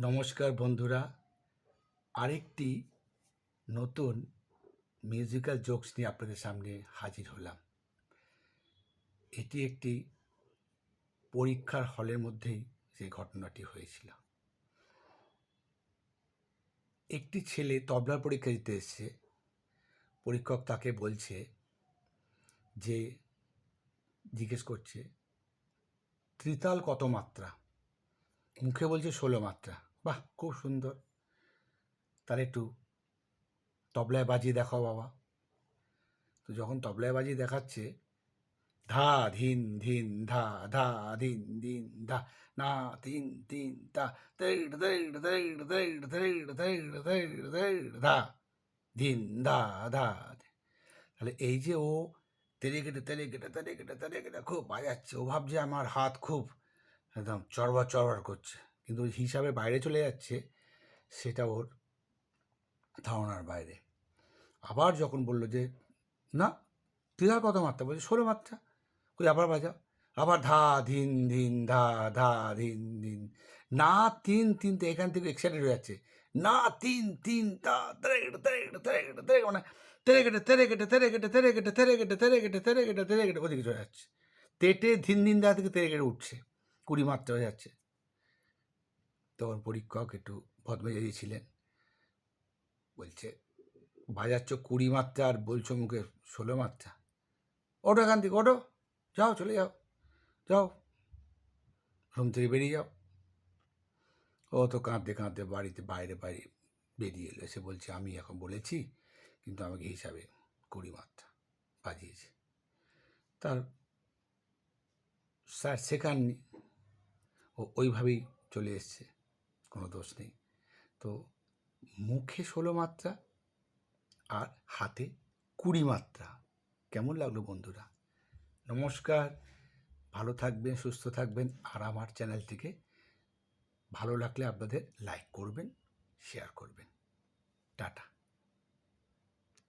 নমস্কার বন্ধুরা, আরেকটি নতুন মিউজিক্যাল জোকস নিয়ে আপনাদের সামনে হাজির হলাম। এটি একটি পরীক্ষার হলের মধ্যেই যে ঘটনাটি হয়েছিল। একটি ছেলে তবলার পরীক্ষা দিতে এসছে। পরীক্ষক তাকে বলছে যে জিজ্ঞেস করছে ত্রিতাল কত মাত্রা, মুখে বলছে 16 মাত্রা। বাহ, খুব সুন্দর, তার একটু তবলায় বাজিয়ে দেখাও বাবা। তো যখন তবলায় বাজিয়ে দেখাচ্ছে, ধা ধিন ধিন ধা ধা ধিন ধিন ধা না তিন তিন তা ধা ধিন ধা ধা। তাহলে এই যে ও তেরে কেটে তেরে কেটে তেরে কেটে তেরে কেটে খুব বাজাচ্ছে, ও ভাবছে আমার হাত খুব একদম চড়বার চড়বার করছে, কিন্তু হিসাবে বাইরে চলে যাচ্ছে, সেটা ওর ধারণার বাইরে। আবার যখন বললো যে না ত্রিতাল কত মাত্রা, বলছে 16 মাত্রা। ওই আবার বাজাও, আবার ধা ধিন ধিন ধা ধা ধিন ধিন না তিন তিন, তো এখান থেকে এক্সাইটেড হয়ে যাচ্ছে, না তিন তিন তা তেরে কেটে তেরে কেটে তেরে কেটে তেরে, মানে তেরে কেটে তেরে কেটে তেরে কেটে তেরে কেটে তেরে কেটে তেরে কেটে তেরে কেটে তেরে কেটে ওদিকে চলে যাচ্ছে। তেটে ধিন ধিন দা থেকে তেরে কেটে উঠছে, 20 মাত্রা হয়ে যাচ্ছে। তখন পরীক্ষক একটু ভদ্রমেজাজি ছিলেন, বলছে বাজাচ্ছ 20 মাত্রা আর বলছো মুখে 16 মাত্রা, ওটো এখান থেকে, ওটো, যাও চলে যাও, যাও রুম থেকে বেরিয়ে যাও। ও তো কাঁদতে কাঁদতে বাড়িতে বাইরে বেরিয়ে এলো, এসে বলছে আমি এখন বলেছি, কিন্তু আমাকে হিসাবে 20 মাত্রা বাজিয়েছে। তার স্যার শেখাননি, ও ওইভাবেই চলে এসছে, কোনো দোষ নেই। তো মুখে 16 মাত্রা আর হাতে 20 মাত্রা। কেমন লাগলো বন্ধুরা? নমস্কার, ভালো থাকবেন, সুস্থ থাকবেন, আর আমার চ্যানেলটিকে ভালো লাগলে আপনাদের লাইক করবেন, শেয়ার করবেন। টাটা।